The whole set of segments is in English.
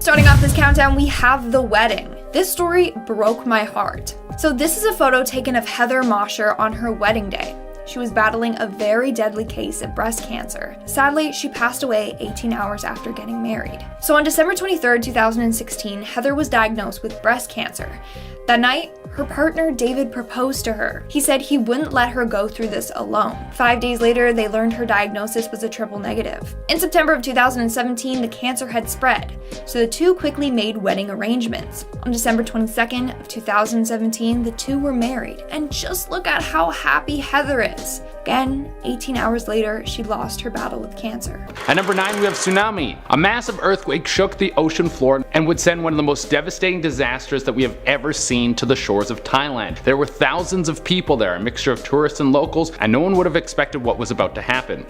Starting off this countdown, we have the wedding. This story broke my heart. So this is a photo taken of Heather Mosher on her wedding day. She was battling a very deadly case of breast cancer. Sadly, she passed away 18 hours after getting married. So on December 23rd, 2016, Heather was diagnosed with breast cancer. That night, her partner David proposed to her. He said he wouldn't let her go through this alone. 5 days later, they learned her diagnosis was a triple negative. In September of 2017, the cancer had spread, so the two quickly made wedding arrangements. On December 22nd of 2017, the two were married, and just look at how happy Heather is. Again, 18 hours later, she lost her battle with cancer. At number 9, we have Tsunami. A massive earthquake shook the ocean floor and would send one of the most devastating disasters that we have ever seen to the shores of Thailand. There were thousands of people there, a mixture of tourists and locals, and no one would have expected what was about to happen.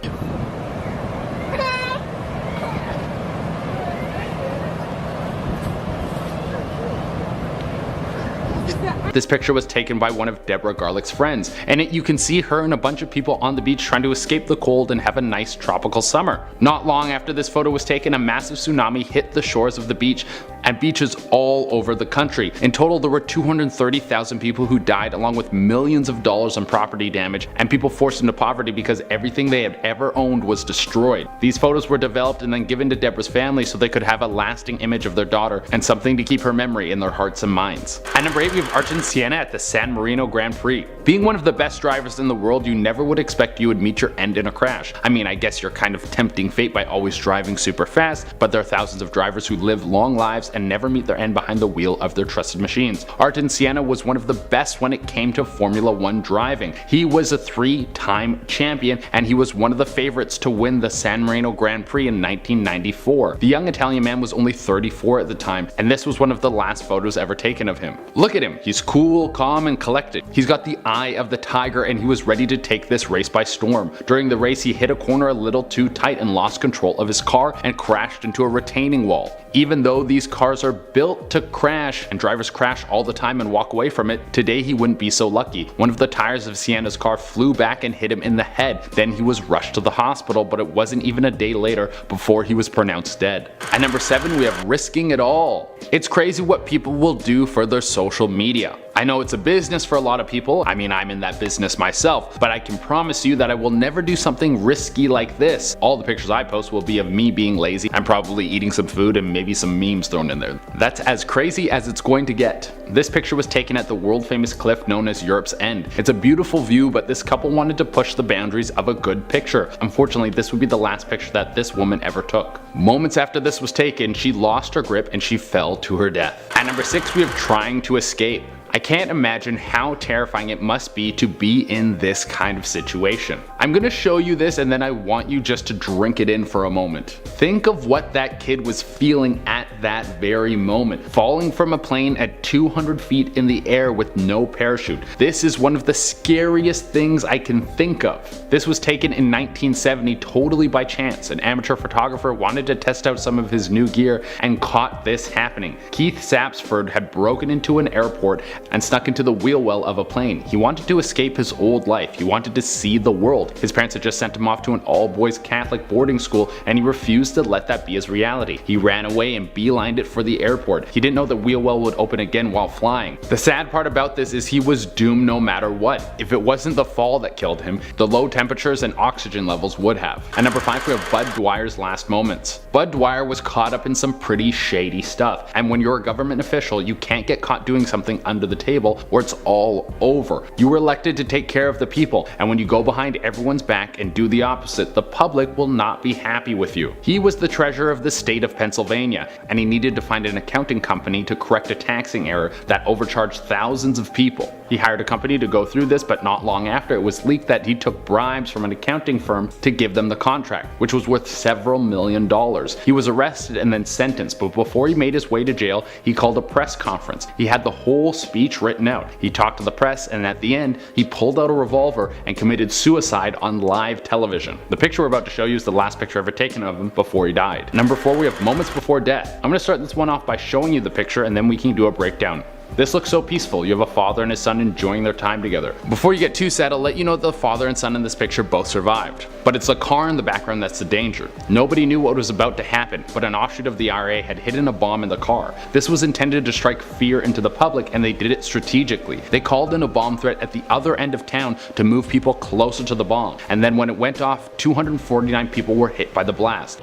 This picture was taken by one of Deborah Garlick's friends. In it you can see her and a bunch of people on the beach trying to escape the cold and have a nice tropical summer. Not long after this photo was taken, a massive tsunami hit the shores of the beach and beaches all over the country. In total, there were 230,000 people who died, along with millions of dollars in property damage and people forced into poverty because everything they had ever owned was destroyed. These photos were developed and then given to Deborah's family so they could have a lasting image of their daughter and something to keep her memory in their hearts and minds. At number 8, we have Ayrton Senna at the San Marino Grand Prix. Being one of the best drivers in the world, you never would expect you would meet your end in a crash. I mean, I guess you're kind of tempting fate by always driving super fast, but there are thousands of drivers who live long lives and never meet their end behind the wheel of their trusted machines. Ayrton Senna was one of the best when it came to Formula 1 driving. He was a 3-time champion and he was one of the favorites to win the San Marino Grand Prix in 1994. The young Italian man was only 34 at the time, and this was one of the last photos ever taken of him. Look at him, he's cool, calm, and collected. He's got the eye of the tiger and he was ready to take this race by storm. During the race, he hit a corner a little too tight and lost control of his car and crashed into a retaining wall. Even though these cars are built to crash and drivers crash all the time and walk away from it, today he wouldn't be so lucky. One of the tires of Senna's car flew back and hit him in the head. Then he was rushed to the hospital, but it wasn't even a day later before he was pronounced dead. At number 7, we have Risking It All. It's crazy what people will do for their social media. I know it's a business for a lot of people. I mean, I'm in that business myself, but I can promise you that I will never do something risky like this. All the pictures I post will be of me being lazy. I'm probably eating some food and maybe some memes thrown in there. That's as crazy as it's going to get. This picture was taken at the world famous cliff known as Europe's End. It's a beautiful view, but this couple wanted to push the boundaries of a good picture. Unfortunately, this would be the last picture that this woman ever took. Moments after this was taken, she lost her grip and she fell to her death. At number 6, we have Trying to Escape. I can't imagine how terrifying it must be to be in this kind of situation. I'm gonna show you this and then I want you just to drink it in for a moment. Think of what that kid was feeling at that very moment. Falling from a plane at 200 feet in the air with no parachute. This is one of the scariest things I can think of. This was taken in 1970 totally by chance. An amateur photographer wanted to test out some of his new gear and caught this happening. Keith Sapsford had broken into an airport and snuck into the wheel well of a plane. He wanted to escape his old life. He wanted to see the world. His parents had just sent him off to an all-boys Catholic boarding school and he refused to let that be his reality. He ran away and beelined it for the airport. He didn't know the wheel well would open again while flying. The sad part about this is he was doomed no matter what. If it wasn't the fall that killed him, the low temperatures and oxygen levels would have. At number 5, we have Bud Dwyer's last moments. Bud Dwyer was caught up in some pretty shady stuff, and when you're a government official, you can't get caught doing something under the table or it's all over. You were elected to take care of the people, and when you go behind everyone's back and do the opposite, the public will not be happy with you. He was the treasurer of the state of Pennsylvania, and he needed to find an accounting company to correct a taxing error that overcharged thousands of people. He hired a company to go through this, but not long after it was leaked that he took bribes from an accounting firm to give them the contract, which was worth several $millions. He was arrested and then sentenced, but before he made his way to jail, he called a press conference. He had the whole speech written out. He talked to the press, and at the end, he pulled out a revolver and committed suicide on live television. The picture we're about to show you is the last picture ever taken of him before he died. Number 4, we have Moments Before Death. I'm going to start this one off by showing you the picture and then we can do a breakdown. This looks so peaceful. You have a father and his son enjoying their time together. Before you get too sad, I'll let you know that the father and son in this picture both survived. But it's the car in the background that's the danger. Nobody knew what was about to happen, but an offshoot of the IRA had hidden a bomb in the car. This was intended to strike fear into the public, and they did it strategically. They called in a bomb threat at the other end of town to move people closer to the bomb, and then when it went off, 249 people were hit by the blast.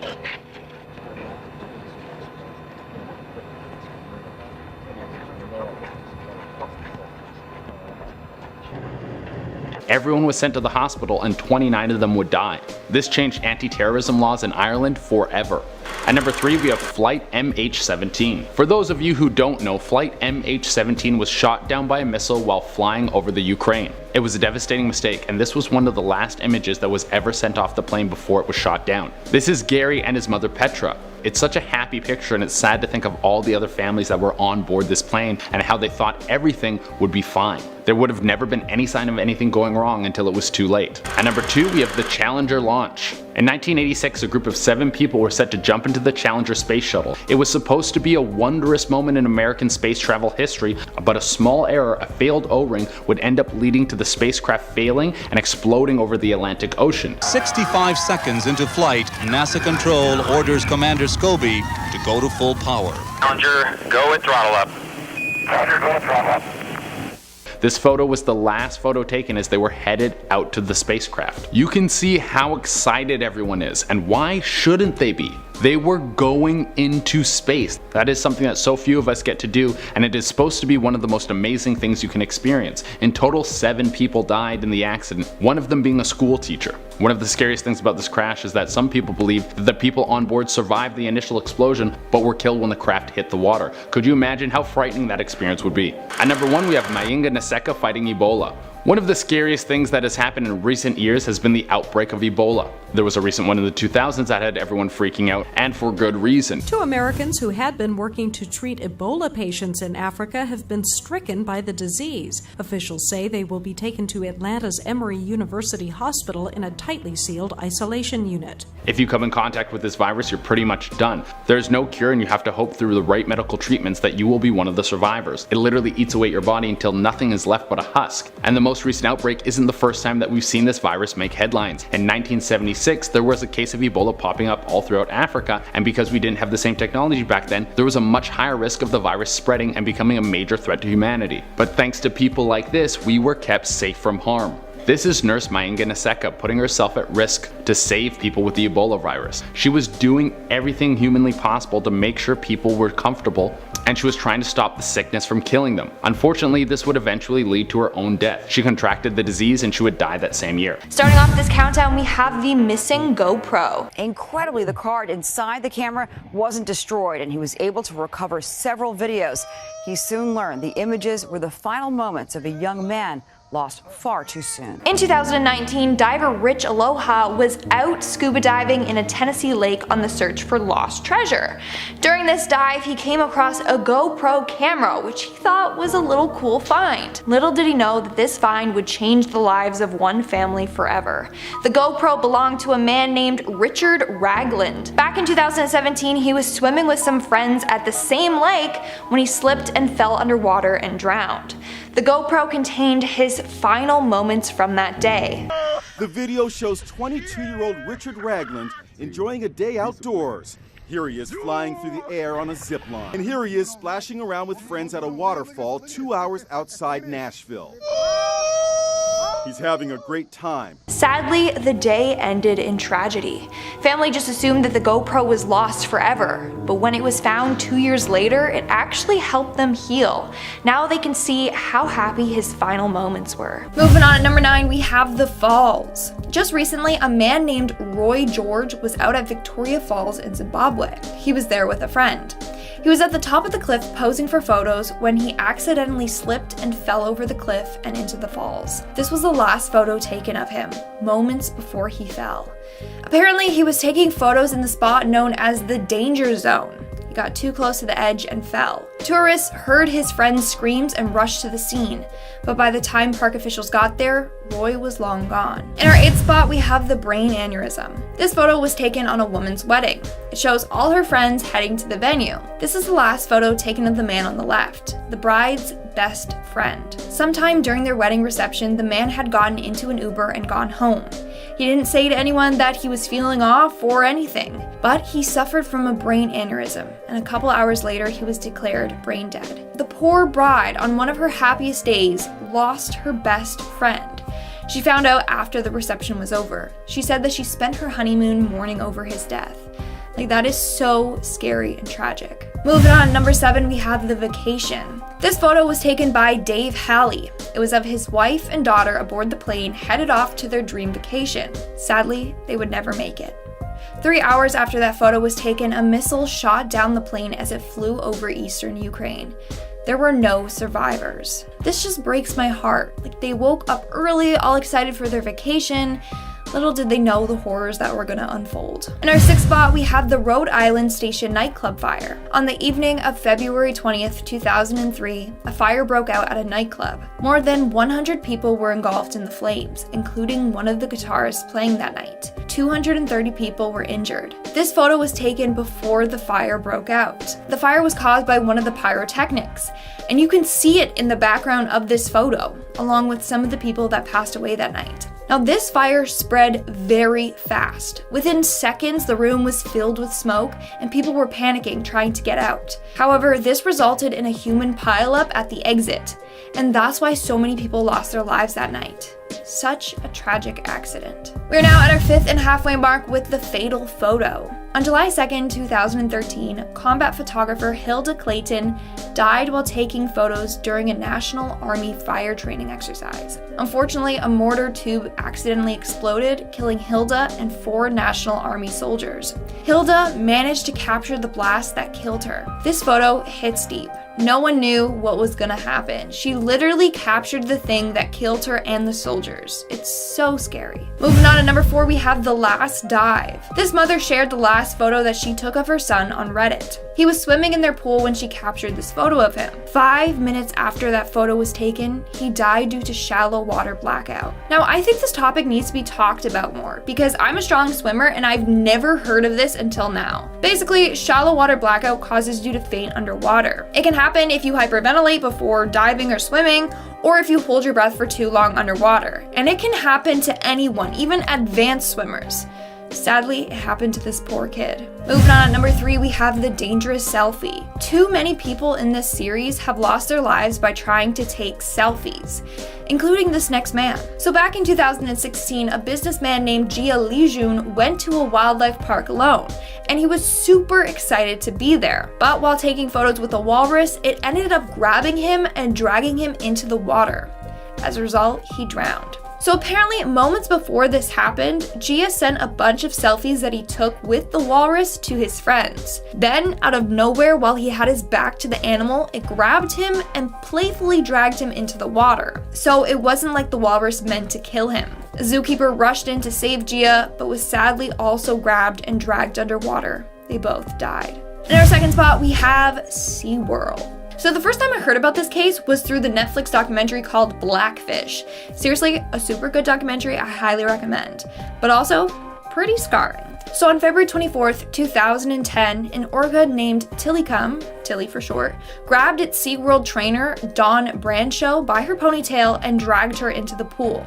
Everyone was sent to the hospital and 29 of them would die. This changed anti-terrorism laws in Ireland forever. At number 3 we have Flight MH17. For those of you who don't know, Flight MH17 was shot down by a missile while flying over the Ukraine. It was a devastating mistake, and this was one of the last images that was ever sent off the plane before it was shot down. This is Gary and his mother Petra. It's such a happy picture, and it's sad to think of all the other families that were on board this plane and how they thought everything would be fine. There would have never been any sign of anything going wrong until it was too late. At number 2 we have the Challenger launch. In 1986, a group of 7 people were set to jump into the Challenger space shuttle. It was supposed to be a wondrous moment in American space travel history, but a small error, a failed O-ring, would end up leading to the spacecraft failing and exploding over the Atlantic Ocean. 65 seconds into flight, NASA Control orders Commander Scobie to go to full power. Challenger, go with throttle up. Roger, go with throttle up. This photo was the last photo taken as they were headed out to the spacecraft. You can see how excited everyone is, and why shouldn't they be? They were going into space. That is something that so few of us get to do, and it is supposed to be one of the most amazing things you can experience. In total, 7 people died in the accident, one of them being a school teacher. One of the scariest things about this crash is that some people believe that the people on board survived the initial explosion but were killed when the craft hit the water. Could you imagine how frightening that experience would be? At number 1 we have Mekayla fighting Ebola. One of the scariest things that has happened in recent years has been the outbreak of Ebola. There was a recent one in the 2000s that had everyone freaking out, and for good reason. 2 Americans who had been working to treat Ebola patients in Africa have been stricken by the disease. Officials say they will be taken to Atlanta's Emory University Hospital in a tightly sealed isolation unit. If you come in contact with this virus, you're pretty much done. There's no cure, and you have to hope through the right medical treatments that you will be one of the survivors. It literally eats away at your body until nothing is left but a husk. And the most recent outbreak isn't the first time that we've seen this virus make headlines. In 1976, there was a case of Ebola popping up all throughout Africa, and because we didn't have the same technology back then, there was a much higher risk of the virus spreading and becoming a major threat to humanity. But thanks to people like this, we were kept safe from harm. This is Nurse Mekayla putting herself at risk to save people with the Ebola virus. She was doing everything humanly possible to make sure people were comfortable, and she was trying to stop the sickness from killing them. Unfortunately, this would eventually lead to her own death. She contracted the disease and she would die that same year. Starting off this countdown, we have the missing GoPro. Incredibly, the card inside the camera wasn't destroyed, and he was able to recover several videos. He soon learned the images were the final moments of a young man lost far too soon. In 2019, diver Rich Aloha was out scuba diving in a Tennessee lake on the search for lost treasure. During this dive, he came across a GoPro camera, which he thought was a little cool find. Little did he know that this find would change the lives of one family forever. The GoPro belonged to a man named Richard Ragland. Back in 2017, he was swimming with some friends at the same lake when he slipped and fell underwater and drowned. The GoPro contained his final moments from that day. The video shows 22-year-old Richard Ragland enjoying a day outdoors. Here he is flying through the air on a zip line. And here he is splashing around with friends at a waterfall 2 hours outside Nashville. He's having a great time. Sadly, the day ended in tragedy. Family just assumed that the GoPro was lost forever, but when it was found 2 years later, it actually helped them heal. Now they can see how happy his final moments were. Moving on at number 9, we have the falls. Just recently, a man named Roy George was out at Victoria Falls in Zimbabwe. He was there with a friend. He was at the top of the cliff posing for photos when he accidentally slipped and fell over the cliff and into the falls. This was the last photo taken of him, moments before he fell. Apparently, he was taking photos in the spot known as the danger zone. He got too close to the edge and fell. Tourists heard his friend's screams and rushed to the scene, but by the time park officials got there, Roy was long gone. In our 8th spot, we have the brain aneurysm. This photo was taken on a woman's wedding. It shows all her friends heading to the venue. This is the last photo taken of the man on the left, the bride's best friend. Sometime during their wedding reception, the man had gotten into an Uber and gone home. He didn't say to anyone that he was feeling off or anything, but he suffered from a brain aneurysm, and a couple hours later he was declared brain dead. The poor bride, on one of her happiest days, lost her best friend. She found out after the reception was over. She said that she spent her honeymoon mourning over his death. Like, that is so scary and tragic. Moving on, number 7, we have the vacation. This photo was taken by Dave Halley. It was of his wife and daughter aboard the plane headed off to their dream vacation. Sadly, they would never make it. 3 hours after that photo was taken, a missile shot down the plane as it flew over eastern Ukraine. There were no survivors. This just breaks my heart. Like, they woke up early, all excited for their vacation. Little did they know the horrors that were gonna unfold. In our 6th spot, we have the Rhode Island Station nightclub fire. On the evening of February 20th, 2003, a fire broke out at a nightclub. More than 100 people were engulfed in the flames, including one of the guitarists playing that night. 230 people were injured. This photo was taken before the fire broke out. The fire was caused by one of the pyrotechnics, and you can see it in the background of this photo, along with some of the people that passed away that night. Now, this fire spread very fast. Within seconds, the room was filled with smoke and people were panicking, trying to get out. However, this resulted in a human pileup at the exit, and that's why so many people lost their lives that night. Such a tragic accident. We're now at our 5th and halfway mark with the fatal photo. On July 2nd, 2013, combat photographer Hilda Clayton died while taking photos during a National Army fire training exercise. Unfortunately, a mortar tube accidentally exploded, killing Hilda and 4 National Army soldiers. Hilda managed to capture the blast that killed her. This photo hits deep. No one knew what was gonna happen. She literally captured the thing that killed her and the soldiers. It's so scary. Moving on to number 4, we have the last dive. This mother shared the last photo that she took of her son on Reddit. He was swimming in their pool when she captured this photo of him. 5 minutes after that photo was taken, he died due to shallow water blackout. Now, I think this topic needs to be talked about more because I'm a strong swimmer and I've never heard of this until now. Basically, shallow water blackout causes you to faint underwater. It can happen if you hyperventilate before diving or swimming, or if you hold your breath for too long underwater. And it can happen to anyone, even advanced swimmers. Sadly, it happened to this poor kid. Moving on, at number 3, we have the dangerous selfie. Too many people in this series have lost their lives by trying to take selfies, including this next man. So back in 2016, a businessman named Jia Lijun went to a wildlife park alone, and he was super excited to be there. But while taking photos with a walrus, it ended up grabbing him and dragging him into the water. As a result, he drowned. So apparently, moments before this happened, Jia sent a bunch of selfies that he took with the walrus to his friends. Then, out of nowhere, while he had his back to the animal, it grabbed him and playfully dragged him into the water. So it wasn't like the walrus meant to kill him. A zookeeper rushed in to save Jia, but was sadly also grabbed and dragged underwater. They both died. In our 2nd spot, we have SeaWorld. So the first time I heard about this case was through the Netflix documentary called Blackfish. Seriously, a super good documentary I highly recommend, but also pretty scarring. So on February 24th, 2010, an orca named Tillicum, Tilly for short, grabbed its SeaWorld trainer, Dawn Brancho, by her ponytail and dragged her into the pool.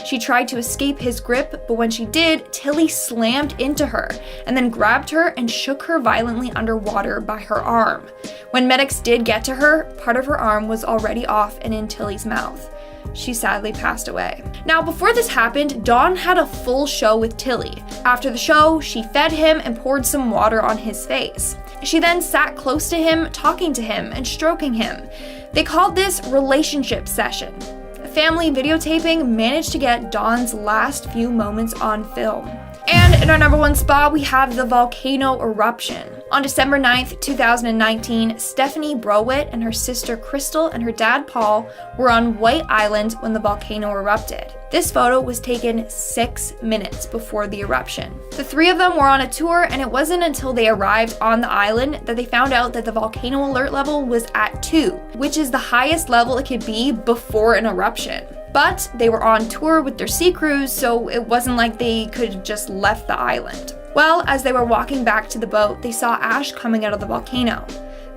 She tried to escape his grip, but when she did, Tilly slammed into her and then grabbed her and shook her violently underwater by her arm. When medics did get to her, part of her arm was already off and in Tilly's mouth. She sadly passed away. Now, before this happened, Dawn had a full show with Tilly. After the show, she fed him and poured some water on his face. She then sat close to him, talking to him and stroking him. They called this relationship session. A family videotaping managed to get Dawn's last few moments on film. And in our number 1 spot, we have the volcano eruption. On December 9th, 2019, Stephanie Browitt and her sister Crystal and her dad Paul were on White Island when the volcano erupted. This photo was taken 6 minutes before the eruption. The three of them were on a tour, and it wasn't until they arrived on the island that they found out that the volcano alert level was at 2, which is the highest level it could be before an eruption. But they were on tour with their sea crews, so it wasn't like they could have just left the island. Well, as they were walking back to the boat, they saw ash coming out of the volcano.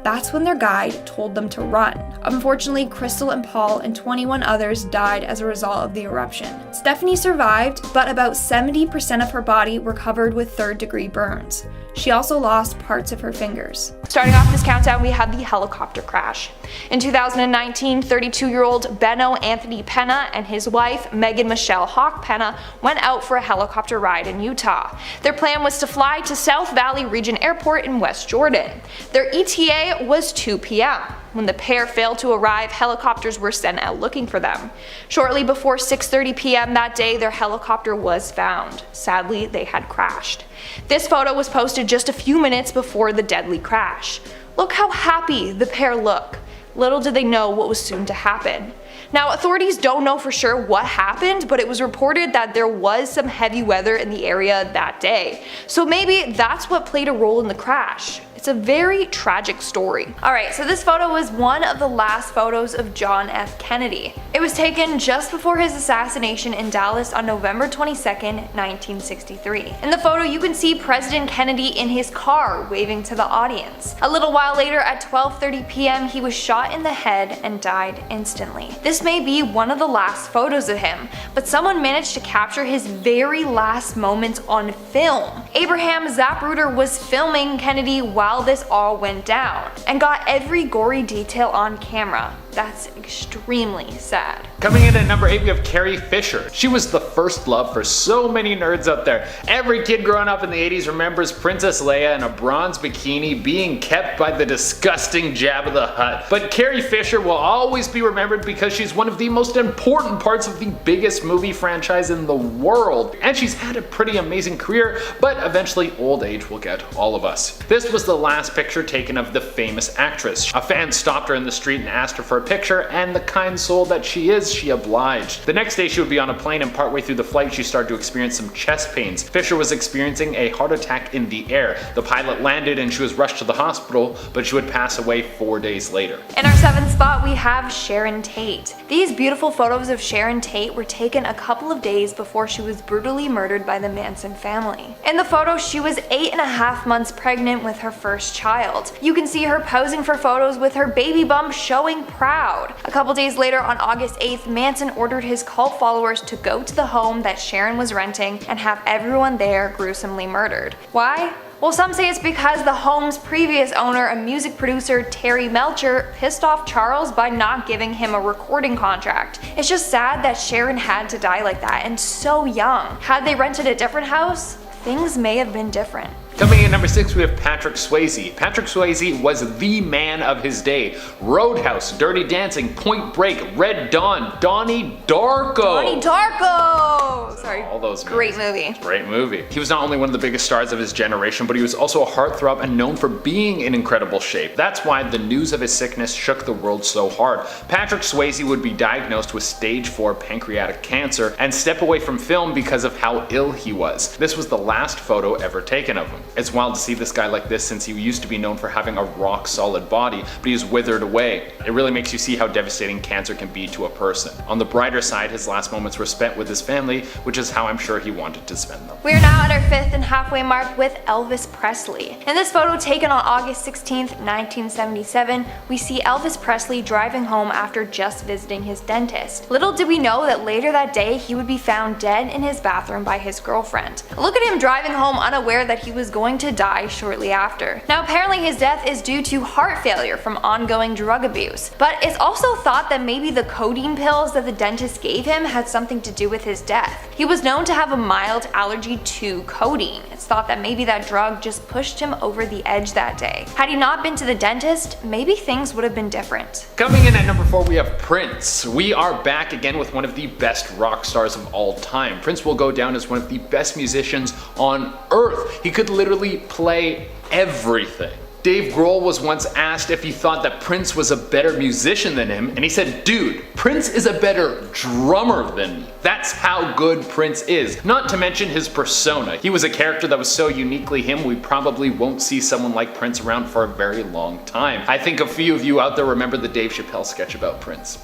That's when their guide told them to run. Unfortunately, Crystal and Paul and 21 others died as a result of the eruption. Stephanie survived, but about 70% of her body were covered with third-degree burns. She also lost parts of her fingers. Starting off this countdown, we have the helicopter crash. In 2019, 32-year-old Benno Anthony Penna and his wife, Megan Michelle Hawk Penna, went out for a helicopter ride in Utah. Their plan was to fly to South Valley Region Airport in West Jordan. Their ETA was 2 p.m. When the pair failed to arrive, helicopters were sent out looking for them. Shortly before 6:30 p.m. that day, their helicopter was found. Sadly, they had crashed. This photo was posted just a few minutes before the deadly crash. Look how happy the pair look. Little did they know what was soon to happen. Now, authorities don't know for sure what happened, but it was reported that there was some heavy weather in the area that day. So maybe that's what played a role in the crash. It's a very tragic story. Alright, so this photo was one of the last photos of John F. Kennedy. It was taken just before his assassination in Dallas on November 22nd, 1963. In the photo, you can see President Kennedy in his car waving to the audience. A little while later, at 12:30 p.m., he was shot in the head and died instantly. This may be one of the last photos of him, but someone managed to capture his very last moments on film. Abraham Zapruder was filming Kennedy while this all went down, and got every gory detail on camera. That's extremely sad. Coming in at number 8, we have Carrie Fisher. She was the first love for so many nerds out there. Every kid growing up in the 80s remembers Princess Leia in a bronze bikini being kept by the disgusting Jabba the Hutt. But Carrie Fisher will always be remembered because she's one of the most important parts of the biggest movie franchise in the world. And she's had a pretty amazing career, but eventually old age will get all of us. This was the last picture taken of the famous actress. A fan stopped her in the street and asked her for a picture, and the kind soul that she is, she obliged. The next day she would be on a plane, and partway through the flight she started to experience some chest pains. Fisher was experiencing a heart attack in the air. The pilot landed and she was rushed to the hospital, but she would pass away 4 days later. In our 7th spot, we have Sharon Tate. These beautiful photos of Sharon Tate were taken a couple of days before she was brutally murdered by the Manson family. In the photo, she was 8.5 months pregnant with her first child. You can see her posing for photos with her baby bump showing proud. A couple days later, on August 8th, Manson ordered his cult followers to go to the home that Sharon was renting and have everyone there gruesomely murdered. Why? Well, some say it's because the home's previous owner, a music producer, Terry Melcher, pissed off Charles by not giving him a recording contract. It's just sad that Sharon had to die like that, and so young. Had they rented a different house, things may have been different. Coming in at number 6, we have Patrick Swayze. Patrick Swayze was the man of his day. Roadhouse, Dirty Dancing, Point Break, Red Dawn, Donnie Darko. Donnie Darko! Sorry, all those great movie. Great movie. He was not only one of the biggest stars of his generation, but he was also a heartthrob and known for being in incredible shape. That's why the news of his sickness shook the world so hard. Patrick Swayze would be diagnosed with stage 4 pancreatic cancer and step away from film because of how ill he was. This was the last photo ever taken of him. It's wild to see this guy like this, since he used to be known for having a rock solid body, but he's withered away. It really makes you see how devastating cancer can be to a person. On the brighter side, his last moments were spent with his family, which is how I'm sure he wanted to spend them. We are now at our 5th and halfway mark with Elvis Presley. In this photo taken on August 16th, 1977, we see Elvis Presley driving home after just visiting his dentist. Little did we know that later that day he would be found dead in his bathroom by his girlfriend. Look at him driving home unaware that he was going to die shortly after. Now, apparently his death is due to heart failure from ongoing drug abuse, but it's also thought that maybe the codeine pills that the dentist gave him had something to do with his death. He was known to have a mild allergy to codeine. It's thought that maybe that drug just pushed him over the edge that day. Had he not been to the dentist, maybe things would have been different. Coming in at number 4, we have Prince. We are back again with one of the best rock stars of all time. Prince will go down as one of the best musicians on earth. He could literally play everything. Dave Grohl was once asked if he thought that Prince was a better musician than him, and he said, "Dude, Prince is a better drummer than me." That's how good Prince is. Not to mention his persona. He was a character that was so uniquely him, we probably won't see someone like Prince around for a very long time. I think a few of you out there remember the Dave Chappelle sketch about Prince.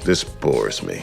This bores me.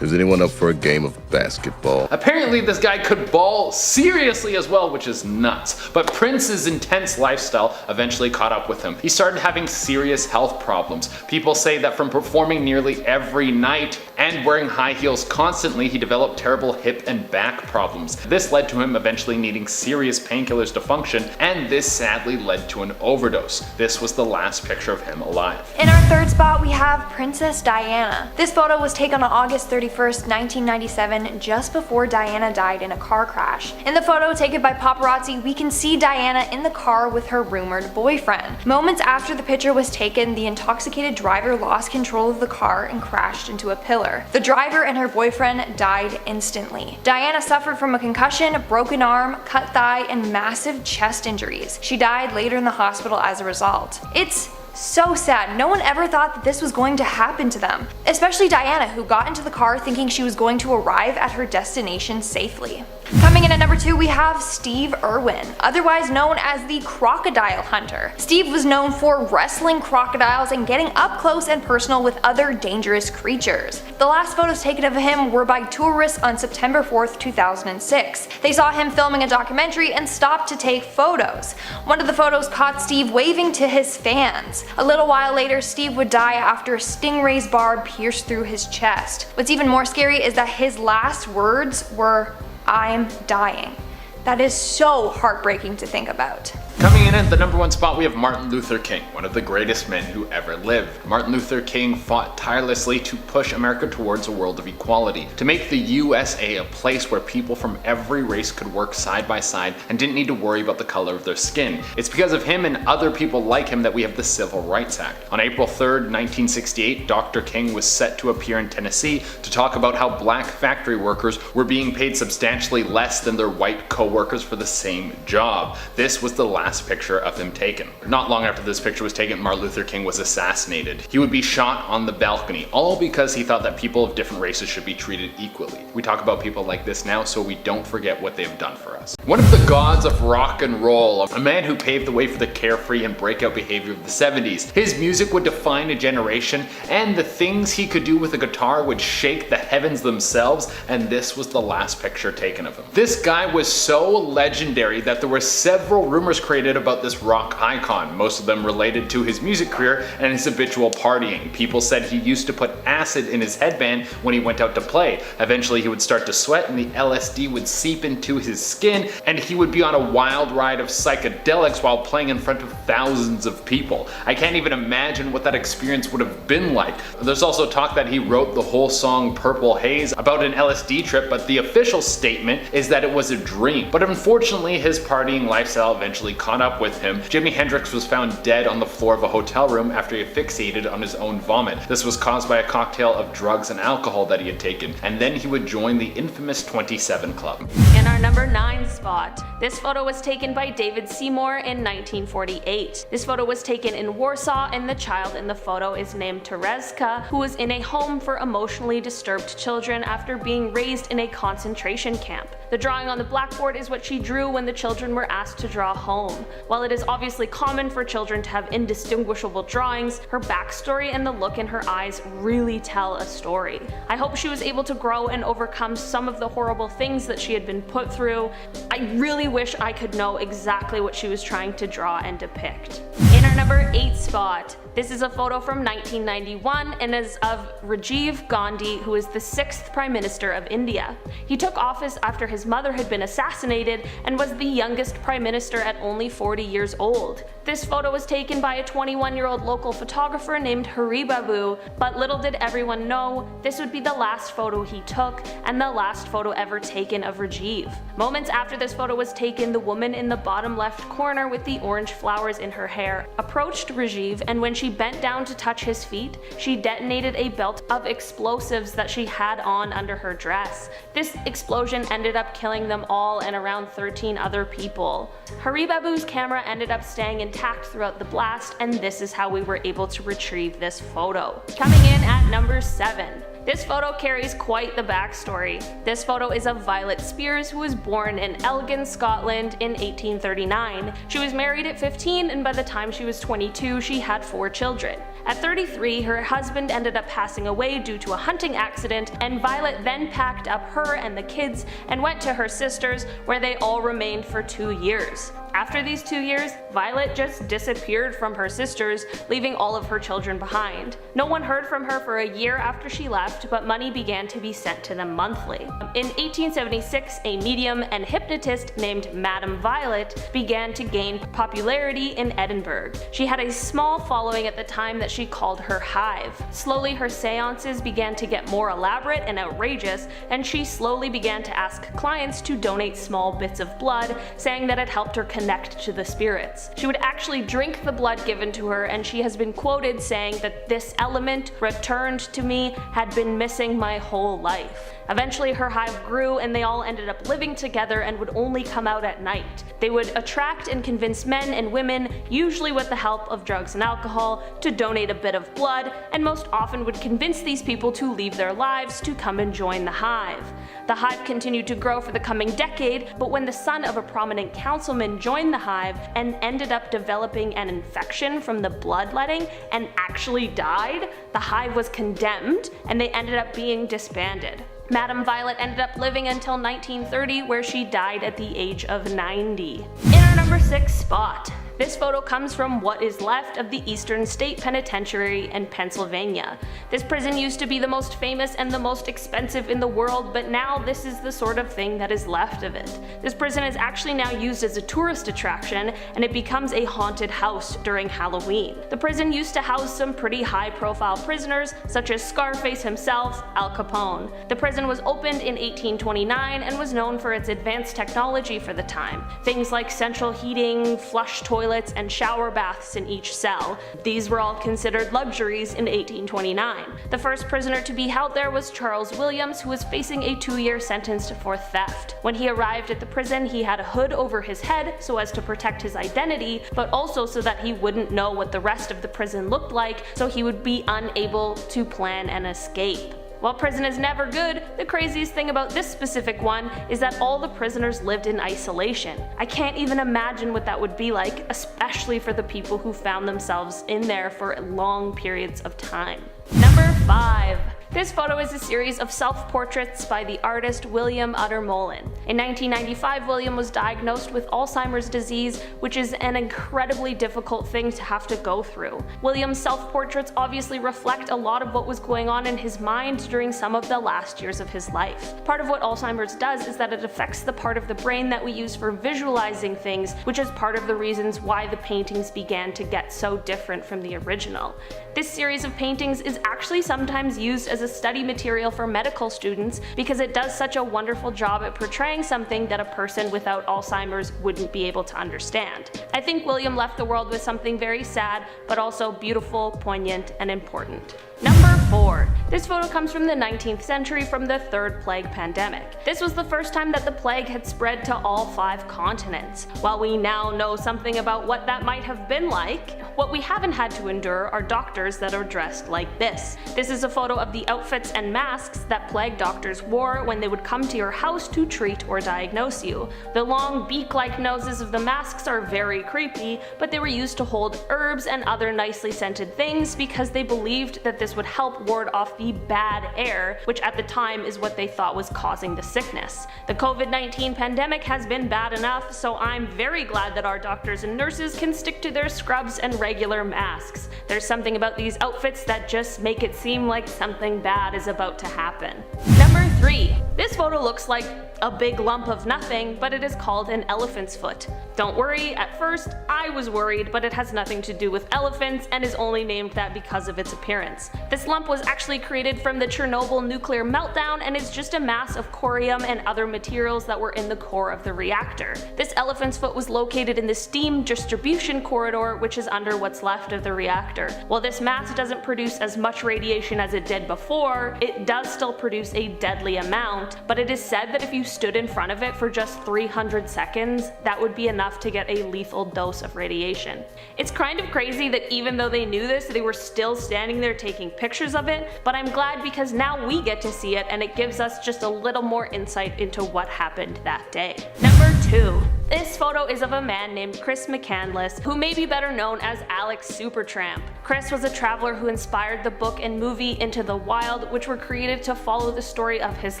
Is anyone up for a game of basketball? Apparently this guy could ball seriously as well, which is nuts. But Prince's intense lifestyle eventually caught up with him. He started having serious health problems. People say that from performing nearly every night and wearing high heels constantly, he developed terrible hip and back problems. This led to him eventually needing serious painkillers to function, and this sadly led to an overdose. This was the last picture of him alive. In our third spot, we have Princess Diana. This photo was taken on August 31st, 1997, just before Diana died in a car crash. In the photo taken by paparazzi, we can see Diana in the car with her rumored boyfriend. Moments after the picture was taken, the intoxicated driver lost control of the car and crashed into a pillar. The driver and her boyfriend died instantly. Diana suffered from a concussion, broken arm, cut thigh, and massive chest injuries. She died later in the hospital as a result. It's so sad. No one ever thought that this was going to happen to them. Especially Diana, who got into the car thinking she was going to arrive at her destination safely. Coming in at number 2, we have Steve Irwin, otherwise known as the Crocodile Hunter. Steve was known for wrestling crocodiles and getting up close and personal with other dangerous creatures. The last photos taken of him were by tourists on September 4th, 2006. They saw him filming a documentary and stopped to take photos. One of the photos caught Steve waving to his fans. A little while later, Steve would die after a stingray's barb pierced through his chest. What's even more scary is that his last words were, "I'm dying." That is so heartbreaking to think about. Coming in at the number 1 spot, we have Martin Luther King, one of the greatest men who ever lived. Martin Luther King fought tirelessly to push America towards a world of equality, to make the USA a place where people from every race could work side by side and didn't need to worry about the color of their skin. It's because of him and other people like him that we have the Civil Rights Act. On April 3rd, 1968, Dr. King was set to appear in Tennessee to talk about how black factory workers were being paid substantially less than their white co-workers for the same job. This was the last picture of him taken. Not long after this picture was taken, Martin Luther King was assassinated. He would be shot on the balcony, all because he thought that people of different races should be treated equally. We talk about people like this now so we don't forget what they've done for us. One of the gods of rock and roll, a man who paved the way for the carefree and breakout behavior of the 70s. His music would define a generation, and the things he could do with a guitar would shake the heavens themselves, and this was the last picture taken of him. This guy was so legendary that there were several rumors created about this rock icon, most of them related to his music career and his habitual partying. People said he used to put acid in his headband when he went out to play. Eventually he would start to sweat and the LSD would seep into his skin, and he would be on a wild ride of psychedelics while playing in front of thousands of people. I can't even imagine what that experience would have been like. There's also talk that he wrote the whole song Purple Haze about an LSD trip, but the official statement is that it was a dream. But unfortunately his partying lifestyle eventually caught up with him. Jimi Hendrix was found dead on the floor of a hotel room after he asphyxiated on his own vomit. This was caused by a cocktail of drugs and alcohol that he had taken, and then he would join the infamous 27 Club. In our number 9 spot, this photo was taken by David Seymour in 1948. This photo was taken in Warsaw, and the child in the photo is named Terezka, who was in a home for emotionally disturbed children after being raised in a concentration camp. The drawing on the blackboard is what she drew when the children were asked to draw home. While it is obviously common for children to have indistinguishable drawings, her backstory and the look in her eyes really tell a story. I hope she was able to grow and overcome some of the horrible things that she had been put through. I really wish I could know exactly what she was trying to draw and depict. In our number 8 spot, this is a photo from 1991 and is of Rajiv Gandhi, who is the 6th Prime Minister of India. He took office after his mother had been assassinated and was the youngest Prime Minister at only 40 years old. This photo was taken by a 21-year-old local photographer named Hari Babu, but little did everyone know, this would be the last photo he took and the last photo ever taken of Rajiv. Moments after this this photo was taken, the woman in the bottom left corner with the orange flowers in her hair approached Rajiv, and when she bent down to touch his feet, she detonated a belt of explosives that she had on under her dress. This explosion ended up killing them all and around 13 other people. Haribabu's camera ended up staying intact throughout the blast, and this is how we were able to retrieve this photo. Coming in at number 7. This photo carries quite the backstory. This photo is of Violet Spears, who was born in Elgin, Scotland in 1839. She was married at 15, and by the time she was 22, she had 4 children. At 33, her husband ended up passing away due to a hunting accident, and Violet then packed up her and the kids and went to her sister's, where they all remained for 2 years. After these 2 years, Violet just disappeared from her sisters, leaving all of her children behind. No one heard from her for a year after she left, but money began to be sent to them monthly. In 1876, a medium and hypnotist named Madame Violet began to gain popularity in Edinburgh. She had a small following at the time that she called her hive. Slowly, her seances began to get more elaborate and outrageous, and she slowly began to ask clients to donate small bits of blood, saying that it helped her connect to the spirits. She would actually drink the blood given to her, and she has been quoted saying that this element returned to me, had been missing my whole life. Eventually her hive grew, and they all ended up living together and would only come out at night. They would attract and convince men and women, usually with the help of drugs and alcohol, to donate a bit of blood, and most often would convince these people to leave their lives to come and join the hive. The hive continued to grow for the coming decade, but when the son of a prominent councilman joined the hive and ended up developing an infection from the bloodletting and actually died, the hive was condemned and they ended up being disbanded. Madame Violet ended up living until 1930, where she died at the age of 90. In our number 6 spot. This photo comes from what is left of the Eastern State Penitentiary in Pennsylvania. This prison used to be the most famous and the most expensive in the world, but now this is the sort of thing that is left of it. This prison is actually now used as a tourist attraction, and it becomes a haunted house during Halloween. The prison used to house some pretty high-profile prisoners, such as Scarface himself, Al Capone. The prison was opened in 1829 and was known for its advanced technology for the time. Things like central heating, flush toilets, and shower baths in each cell. These were all considered luxuries in 1829. The first prisoner to be held there was Charles Williams, who was facing a 2-year sentence for theft. When he arrived at the prison, he had a hood over his head so as to protect his identity, but also so that he wouldn't know what the rest of the prison looked like, so he would be unable to plan an escape. While prison is never good, the craziest thing about this specific one is that all the prisoners lived in isolation. I can't even imagine what that would be like, especially for the people who found themselves in there for long periods of time. Number 5. This photo is a series of self-portraits by the artist William Uttermohlen. In 1995, William was diagnosed with Alzheimer's disease, which is an incredibly difficult thing to have to go through. William's self-portraits obviously reflect a lot of what was going on in his mind during some of the last years of his life. Part of what Alzheimer's does is that it affects the part of the brain that we use for visualizing things, which is part of the reasons why the paintings began to get so different from the original. This series of paintings is actually sometimes used as a study material for medical students because it does such a wonderful job at portraying something that a person without Alzheimer's wouldn't be able to understand. I think William left the world with something very sad, but also beautiful, poignant, and important. Number 4. This photo comes from the 19th century from the Third Plague pandemic. This was the first time that the plague had spread to all 5 continents. While we now know something about what that might have been like, what we haven't had to endure are doctors that are dressed like this. This is a photo of the outfits and masks that plague doctors wore when they would come to your house to treat or diagnose you. The long beak-like noses of the masks are very creepy, but they were used to hold herbs and other nicely scented things because they believed that this would help ward off the bad air, which at the time is what they thought was causing the sickness. The COVID-19 pandemic has been bad enough, so I'm very glad that our doctors and nurses can stick to their scrubs and regular masks. There's something about these outfits that just make it seem like something bad is about to happen. Number 3. 3. This photo looks like a big lump of nothing, but it is called an elephant's foot. Don't worry, at first I was worried, but it has nothing to do with elephants and is only named that because of its appearance. This lump was actually created from the Chernobyl nuclear meltdown and is just a mass of corium and other materials that were in the core of the reactor. This elephant's foot was located in the steam distribution corridor, which is under what's left of the reactor. While this mass doesn't produce as much radiation as it did before, it does still produce a deadly amount, but it is said that if you stood in front of it for just 300 seconds, that would be enough to get a lethal dose of radiation. It's kind of crazy that even though they knew this, they were still standing there taking pictures of it, but I'm glad because now we get to see it and it gives us just a little more insight into what happened that day. Number 2. This photo is of a man named Chris McCandless, who may be better known as Alex Supertramp. Chris was a traveler who inspired the book and movie Into the Wild, which were created to follow the story of his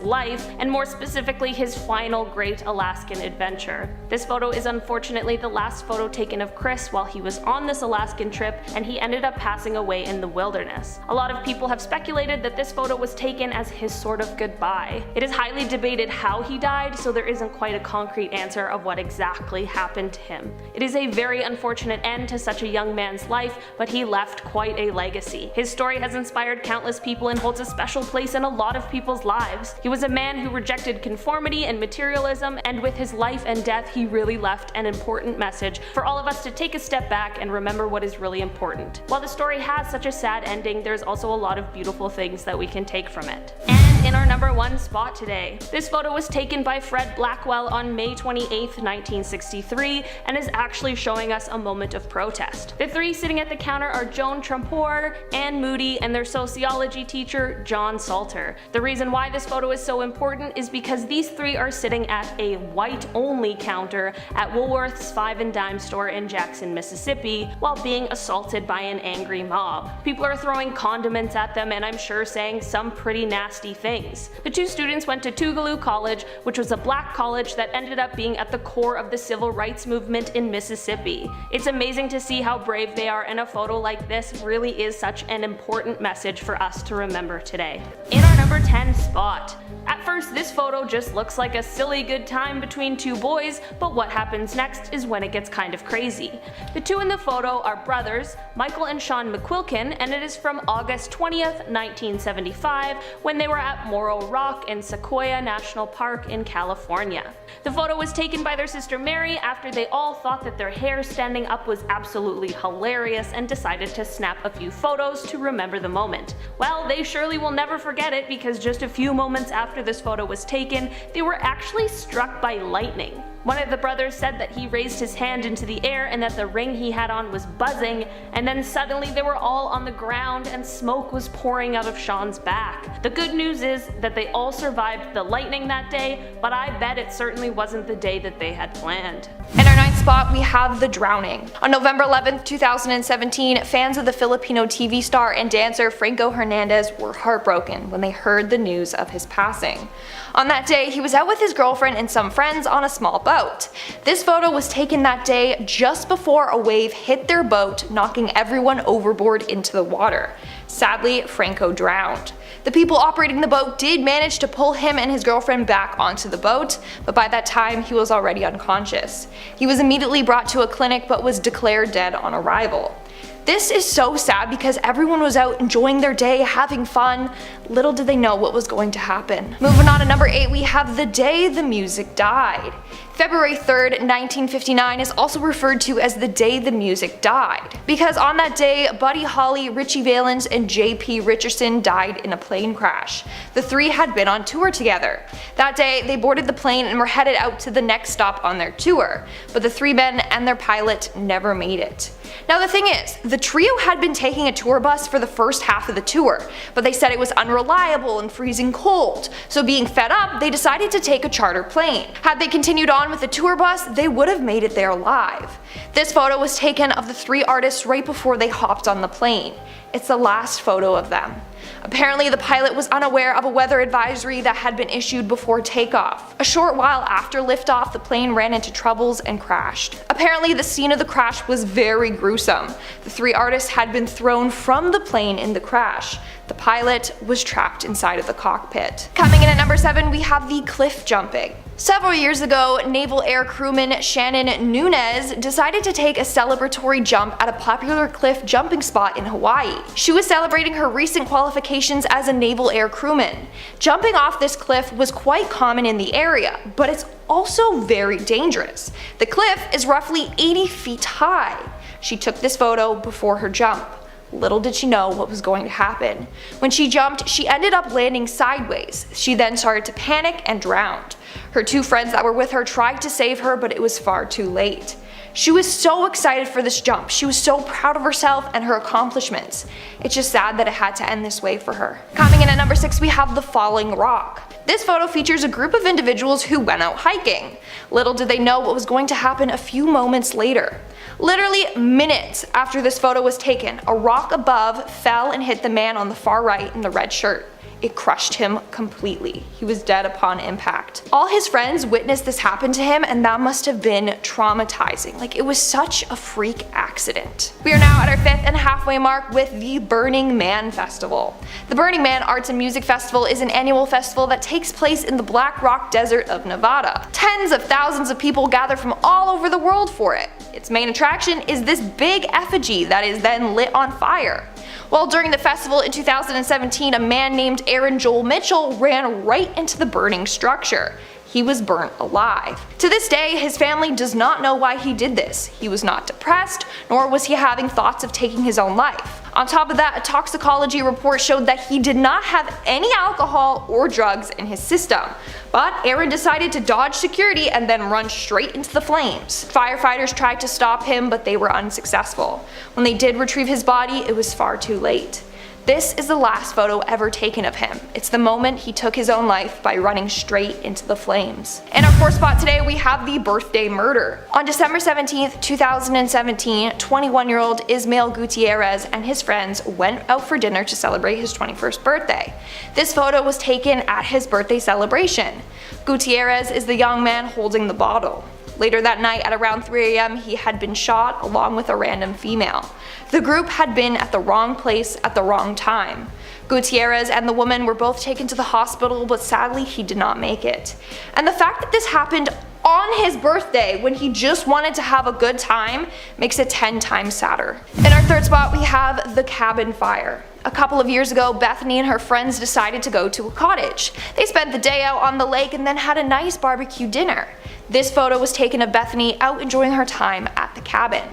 life, and more specifically his final great Alaskan adventure. This photo is unfortunately the last photo taken of Chris while he was on this Alaskan trip, and he ended up passing away in the wilderness. A lot of people have speculated that this photo was taken as his sort of goodbye. It is highly debated how he died, so there isn't quite a concrete answer of what exactly happened to him. It is a very unfortunate end to such a young man's life, but he left quite a legacy. His story has inspired countless people and holds a special place in a lot of people's lives. He was a man who rejected conformity and materialism, and with his life and death he really left an important message for all of us to take a step back and remember what is really important. While the story has such a sad ending, there's also a lot of beautiful things that we can take from it. And in our number 1 spot today, this photo was taken by Fred Blackwell on May 28th, 1963, and is actually showing us a moment of protest. The 3 sitting at the counter are Joan Trumpour, Anne Moody, and their sociology teacher, John Salter. The reason why this photo is so important is because these 3 are sitting at a white-only counter at Woolworth's Five and Dime store in Jackson, Mississippi, while being assaulted by an angry mob. People are throwing condiments at them and I'm sure saying some pretty nasty things. The 2 students went to Tougaloo College, which was a black college that ended up being at the core of the civil rights movement in Mississippi. It's amazing to see how brave they are, and a photo like this really is such an important message for us to remember today. In our number 10 spot. At first, this photo just looks like a silly good time between 2 boys, but what happens next is when it gets kind of crazy. The 2 in the photo are brothers, Michael and Sean McQuilkin, and it is from August 20th, 1975, when they were at Morro Rock and Sequoia National Park in California. The photo was taken by their sister Mary after they all thought that their hair standing up was absolutely hilarious and decided to snap a few photos to remember the moment. Well, they surely will never forget it, because just a few moments after this photo was taken, they were actually struck by lightning. One of the brothers said that he raised his hand into the air and that the ring he had on was buzzing, and then suddenly they were all on the ground and smoke was pouring out of Sean's back. The good news is that they all survived the lightning that day, but I bet it certainly wasn't the day that they had planned. In our 9th spot, we have the drowning. On November 11th, 2017, fans of the Filipino TV star and dancer Franco Hernandez were heartbroken when they heard the news of his passing. On that day, he was out with his girlfriend and some friends on a small boat. This photo was taken that day just before a wave hit their boat, knocking everyone overboard into the water. Sadly, Franco drowned. The people operating the boat did manage to pull him and his girlfriend back onto the boat, but by that time he was already unconscious. He was immediately brought to a clinic but was declared dead on arrival. This is so sad because everyone was out enjoying their day, having fun. Little did they know what was going to happen. Moving on to number 8, we have the day the music died. February 3rd, 1959 is also referred to as the day the music died, because on that day, Buddy Holly, Richie Valens, and J.P. Richardson died in a plane crash. The 3 had been on tour together. That day, they boarded the plane and were headed out to the next stop on their tour, but the 3 men and their pilot never made it. Now the thing is, the trio had been taking a tour bus for the first half of the tour, but they said it was unreliable and freezing cold, so being fed up, they decided to take a charter plane. Had they continued on on with the tour bus, they would have made it there alive. This photo was taken of the three artists right before they hopped on the plane. It's the last photo of them. Apparently, the pilot was unaware of a weather advisory that had been issued before takeoff. A short while after liftoff, the plane ran into troubles and crashed. Apparently, the scene of the crash was very gruesome. The three artists had been thrown from the plane in the crash. The pilot was trapped inside of the cockpit. Coming in at number 7, we have the cliff jumping. Several years ago, Naval Air crewman Shannon Nunes decided to take a celebratory jump at a popular cliff jumping spot in Hawaii. She was celebrating her recent qualifications as a Naval Air crewman. Jumping off this cliff was quite common in the area, but it's also very dangerous. The cliff is roughly 80 feet high. She took this photo before her jump. Little did she know what was going to happen. When she jumped, she ended up landing sideways. She then started to panic and drowned. Her two friends that were with her tried to save her, but it was far too late. She was so excited for this jump. She was so proud of herself and her accomplishments. It's just sad that it had to end this way for her. Coming in at number 6, we have the falling rock. This photo features a group of individuals who went out hiking. Little did they know what was going to happen a few moments later. Literally minutes after this photo was taken, a rock above fell and hit the man on the far right in the red shirt. It crushed him completely. He was dead upon impact. All his friends witnessed this happen to him, and that must have been traumatizing. Like, it was such a freak accident. We are now at our 5th and halfway mark with the Burning Man Festival. The Burning Man Arts and Music Festival is an annual festival that takes place in the Black Rock Desert of Nevada. Tens of thousands of people gather from all over the world for it. Its main attraction is this big effigy that is then lit on fire. Well, during the festival in 2017, a man named Aaron Joel Mitchell ran right into the burning structure. He was burnt alive. To this day, his family does not know why he did this. He was not depressed, nor was he having thoughts of taking his own life. On top of that, a toxicology report showed that he did not have any alcohol or drugs in his system. But Aaron decided to dodge security and then run straight into the flames. Firefighters tried to stop him, but they were unsuccessful. When they did retrieve his body, it was far too late. This is the last photo ever taken of him. It's the moment he took his own life by running straight into the flames. In our 4th spot today, we have the birthday murder. On December 17th, 2017, 21-year-old Ismael Gutierrez and his friends went out for dinner to celebrate his 21st birthday. This photo was taken at his birthday celebration. Gutierrez is the young man holding the bottle. Later that night at around 3 a.m. he had been shot along with a random female. The group had been at the wrong place at the wrong time. Gutierrez and the woman were both taken to the hospital, but sadly he did not make it. And the fact that this happened on his birthday when he just wanted to have a good time makes it 10 times sadder. In our 3rd spot, we have the cabin fire. A couple of years ago, Bethany and her friends decided to go to a cottage. They spent the day out on the lake and then had a nice barbecue dinner. This photo was taken of Bethany out enjoying her time at the cabin.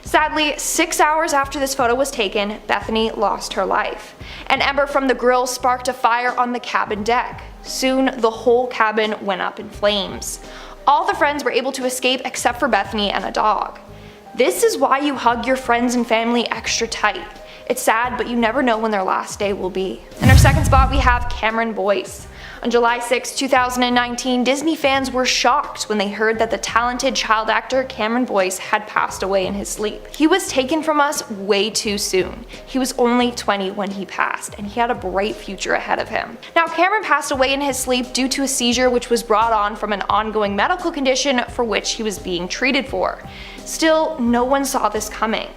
Sadly, 6 hours after this photo was taken, Bethany lost her life. An ember from the grill sparked a fire on the cabin deck. Soon, the whole cabin went up in flames. All the friends were able to escape except for Bethany and a dog. This is why you hug your friends and family extra tight. It's sad, but you never know when their last day will be. In our 2nd spot, we have Cameron Boyce. On July 6, 2019, Disney fans were shocked when they heard that the talented child actor Cameron Boyce had passed away in his sleep. He was taken from us way too soon. He was only 20 when he passed, and he had a bright future ahead of him. Now, Cameron passed away in his sleep due to a seizure which was brought on from an ongoing medical condition for which he was being treated for. Still, no one saw this coming.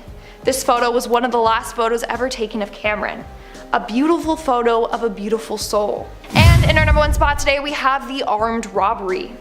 This photo was one of the last photos ever taken of Cameron. A beautiful photo of a beautiful soul. And in our number 1 spot today, we have the armed robbery.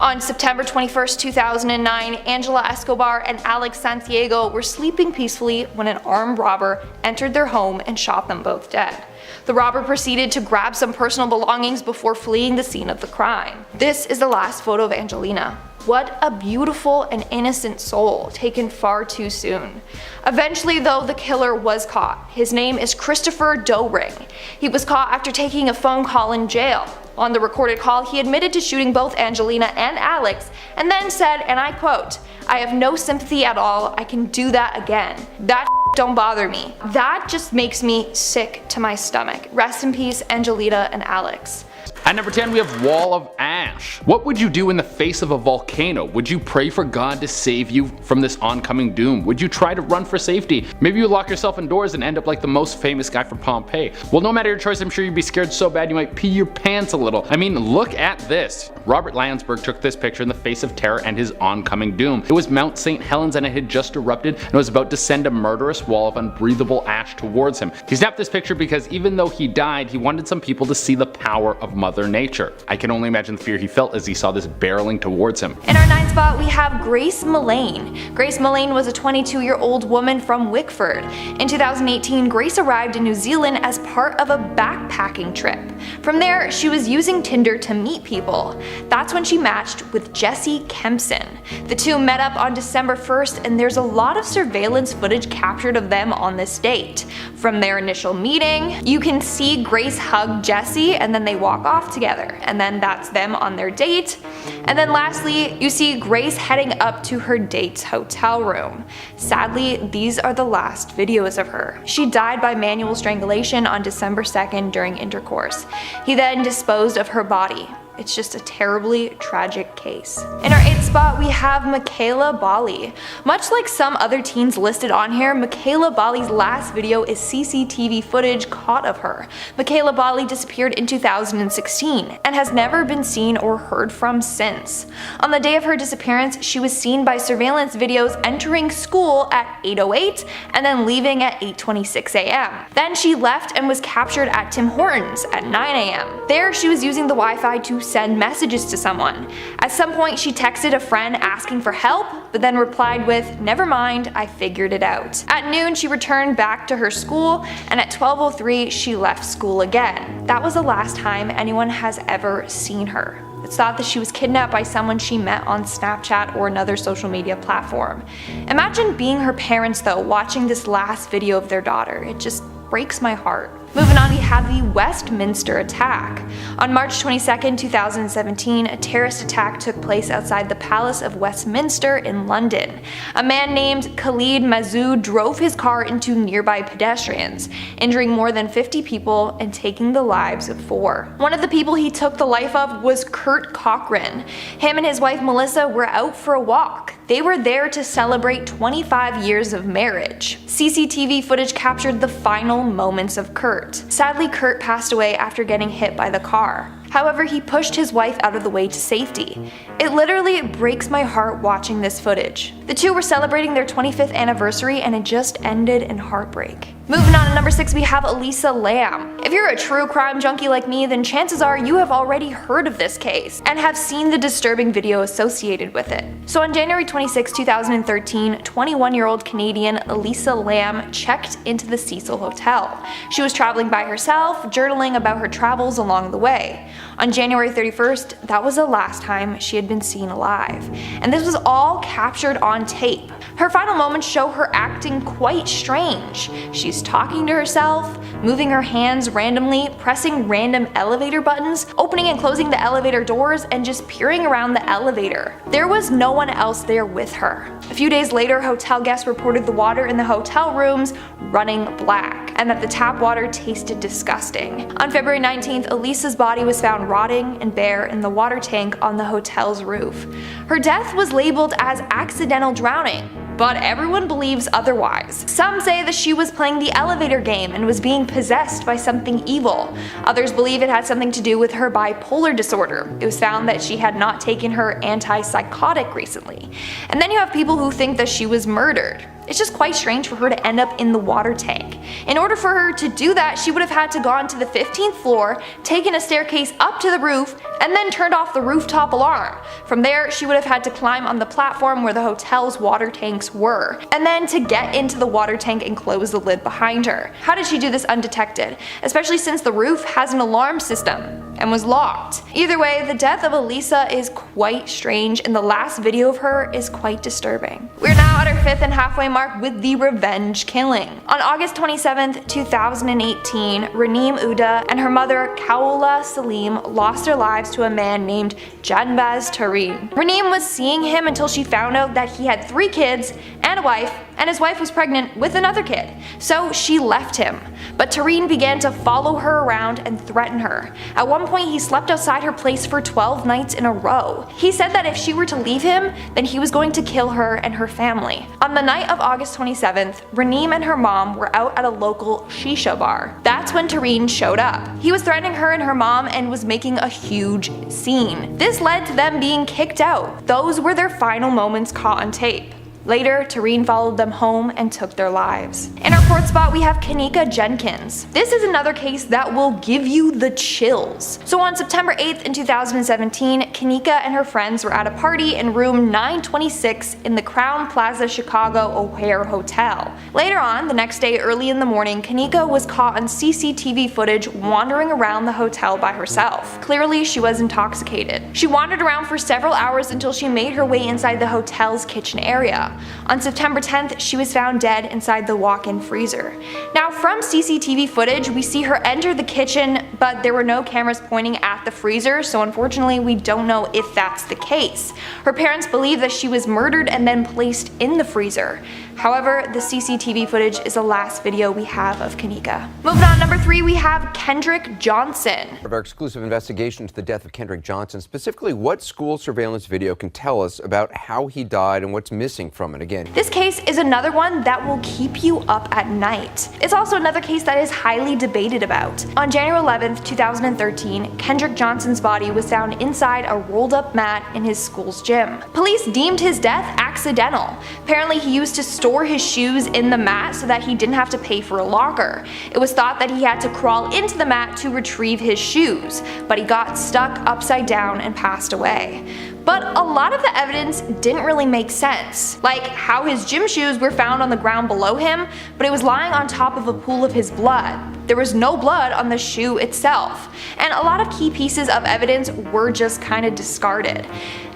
On September 21st, 2009, Angela Escobar and Alex Santiago were sleeping peacefully when an armed robber entered their home and shot them both dead. The robber proceeded to grab some personal belongings before fleeing the scene of the crime. This is the last photo of Angelina. What a beautiful and innocent soul, taken far too soon. Eventually though, the killer was caught. His name is Christopher Doring. He was caught after taking a phone call in jail. On the recorded call, he admitted to shooting both Angelina and Alex, and then said, and I quote, "I have no sympathy at all, I can do that again. That don't bother me. That just makes me sick to my stomach. Rest in peace, Angelina and Alex." At number 10, we have Wall of Anne. ash. What would you do in the face of a volcano? Would you pray for God to save you from this oncoming doom? Would you try to run for safety? Maybe you lock yourself indoors and end up like the most famous guy from Pompeii. Well, no matter your choice, I'm sure you'd be scared so bad you might pee your pants a little. I mean, look at this. Robert Landsberg took this picture in the face of terror and his oncoming doom. It was Mount St. Helens and it had just erupted and was about to send a murderous wall of unbreathable ash towards him. He snapped this picture because even though he died, he wanted some people to see the power of Mother Nature. I can only imagine the fear he felt as he saw this barreling towards him. In our 9th spot, we have Grace Mullane. Grace Mullane was a 22-year-old woman from Wickford. In 2018, Grace arrived in New Zealand as part of a backpacking trip. From there, she was using Tinder to meet people. That's when she matched with Jesse Kempson. The two met up on December 1st, and there's a lot of surveillance footage captured of them on this date. From their initial meeting, you can see Grace hug Jesse and then they walk off together, and then that's them on their date. And then lastly, you see Grace heading up to her date's hotel room. Sadly, these are the last videos of her. She died by manual strangulation on December 2nd during intercourse. He then disposed of her body. It's just a terribly tragic case. In our 8th spot, we have Mekayla Bali. Much like some other teens listed on here, Mekayla Bali's last video is CCTV footage caught of her. Mekayla Bali disappeared in 2016 and has never been seen or heard from since. On the day of her disappearance, she was seen by surveillance videos entering school at 8:08 and then leaving at 8:26 a.m. Then she left and was captured at Tim Hortons at 9 a.m. There, she was using the Wi-Fi to send messages to someone. At some point, she texted a friend asking for help, but then replied with, "Never mind, I figured it out." At noon, she returned back to her school, and at 12:03, she left school again. That was the last time anyone has ever seen her. It's thought that she was kidnapped by someone she met on Snapchat or another social media platform. Imagine being her parents though, watching this last video of their daughter. It just breaks my heart. Moving on, we have the Westminster attack. On March 22nd, 2017, a terrorist attack took place outside the Palace of Westminster in London. A man named Khalid Masood drove his car into nearby pedestrians, injuring more than 50 people and taking the lives of 4. One of the people he took the life of was Kurt Cochran. Him and his wife Melissa were out for a walk. They were there to celebrate 25 years of marriage. CCTV footage captured the final moments of Kurt. Sadly, Kurt passed away after getting hit by the car. However, he pushed his wife out of the way to safety. It literally breaks my heart watching this footage. The two were celebrating their 25th anniversary and it just ended in heartbreak. Moving on to number 6, we have Elisa Lam. If you're a true crime junkie like me, then chances are you have already heard of this case and have seen the disturbing video associated with it. So on January 26, 2013, 21-year-old Canadian Elisa Lam checked into the Cecil Hotel. She was traveling by herself, journaling about her travels along the way. On January 31st, that was the last time she had been seen alive. And this was all captured on tape. Her final moments show her acting quite strange. She's talking to herself, moving her hands randomly, pressing random elevator buttons, opening and closing the elevator doors, and just peering around the elevator. There was no one else there with her. A few days later, hotel guests reported the water in the hotel rooms running black, and that the tap water tasted disgusting. On February 19th, Elisa's body was found rotting and bare in the water tank on the hotel's roof. Her death was labeled as accidental drowning, but everyone believes otherwise. Some say that she was playing the elevator game and was being possessed by something evil. Others believe it had something to do with her bipolar disorder. It was found that she had not taken her antipsychotic recently. And then you have people who think that she was murdered. It's just quite strange for her to end up in the water tank. In order for her to do that, she would have had to gone to the 15th floor, taken a staircase up to the roof, and then turned off the rooftop alarm. From there, she would have had to climb on the platform where the hotel's water tanks were, and then to get into the water tank and close the lid behind her. How did she do this undetected? Especially since the roof has an alarm system and was locked. Either way, the death of Elisa is quite strange, and the last video of her is quite disturbing. We're now at our 5th and halfway mark with the revenge killing. On August 27th, 2018, Raneem Uda and her mother Kaola Salim lost their lives to a man named Janbaz Tareen. Raneem was seeing him until she found out that he had 3 kids and a wife, and his wife was pregnant with another kid. so she left him. But Tareen began to follow her around and threaten her. At one point, he slept outside her place for 12 nights in a row. He said that if she were to leave him, then he was going to kill her and her family. On the night of August 27th, Raneem and her mom were out at a local shisha bar. That's when Tareen showed up. He was threatening her and her mom and was making a huge scene. This led to them being kicked out. Those were their final moments caught on tape. Later, Tareen followed them home and took their lives. In our fourth spot, we have Kenneka Jenkins. This is another case that will give you the chills. So on September 8th in 2017, Kenneka and her friends were at a party in room 926 in the Crown Plaza Chicago O'Hare Hotel. Later on, the next day early in the morning, Kenneka was caught on CCTV footage wandering around the hotel by herself. Clearly, she was intoxicated. She wandered around for several hours until she made her way inside the hotel's kitchen area. On September 10th, she was found dead inside the walk-in freezer. Now, from CCTV footage, we see her enter the kitchen, but there were no cameras pointing at the freezer, so unfortunately we don't know if that's the case. Her parents believe that she was murdered and then placed in the freezer. However, the CCTV footage is the last video we have of Kenneka. Moving on, number 3, we have Kendrick Johnson. Our exclusive investigation into the death of Kendrick Johnson, specifically what school surveillance video can tell us about how he died and what's missing from it. Again, this case is another one that will keep you up at night. It's also another case that is highly debated about. On January 11th, 2013, Kendrick Johnson's body was found inside a rolled up mat in his school's gym. Police deemed his death accidental. Apparently, he used to store his shoes in the mat so that he didn't have to pay for a locker. It was thought that he had to crawl into the mat to retrieve his shoes, but he got stuck upside down and passed away. But a lot of the evidence didn't really make sense, like how his gym shoes were found on the ground below him, but it was lying on top of a pool of his blood. There was no blood on the shoe itself, and a lot of key pieces of evidence were just kind of discarded.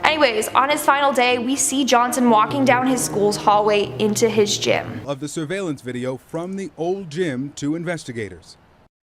Anyways, on his final day, we see Johnson walking down his school's hallway into his gym. Of the surveillance video from the old gym to investigators.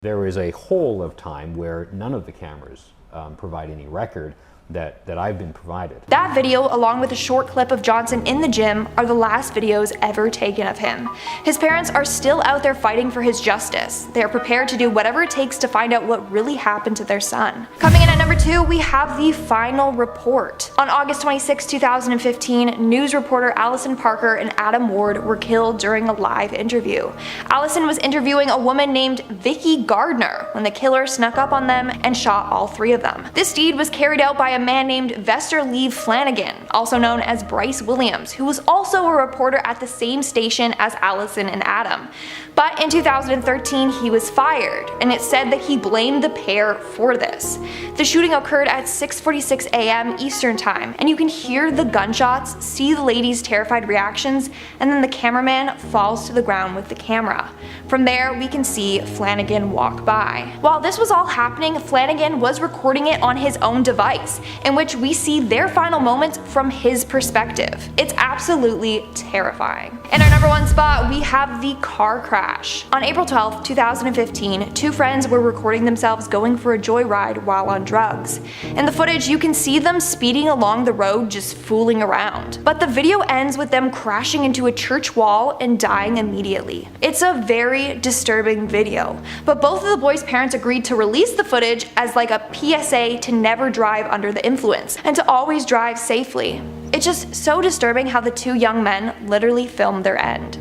There is a whole of time where none of the cameras provide any record that I've been provided. That video, along with a short clip of Johnson in the gym, are the last videos ever taken of him. His parents are still out there fighting for his justice. They are prepared to do whatever it takes to find out what really happened to their son. Coming in at number 2, we have the final report. On August 26, 2015, news reporter Allison Parker and Adam Ward were killed during a live interview. Allison was interviewing a woman named Vicky Gardner when the killer snuck up on them and shot all 3 of them. This deed was carried out by a man named Vester Lee Flanagan, also known as Bryce Williams, who was also a reporter at the same station as Allison and Adam. But in 2013, he was fired, and it said that he blamed the pair for this. The shooting occurred at 6:46 a.m. Eastern Time, and you can hear the gunshots, see the lady's terrified reactions, and then the cameraman falls to the ground with the camera. From there, we can see Flanagan walk by. While this was all happening, Flanagan was recording it on his own device, in which we see their final moments from his perspective. It's absolutely terrifying. In our number 1 spot, we have the car crash. On April 12, 2015, 2 friends were recording themselves going for a joyride while on drugs. In the footage, you can see them speeding along the road just fooling around. But the video ends with them crashing into a church wall and dying immediately. It's a very disturbing video, but both of the boys' parents agreed to release the footage as like a PSA to never drive under the influence and to always drive safely. It's just so disturbing how the 2 young men literally filmed their end.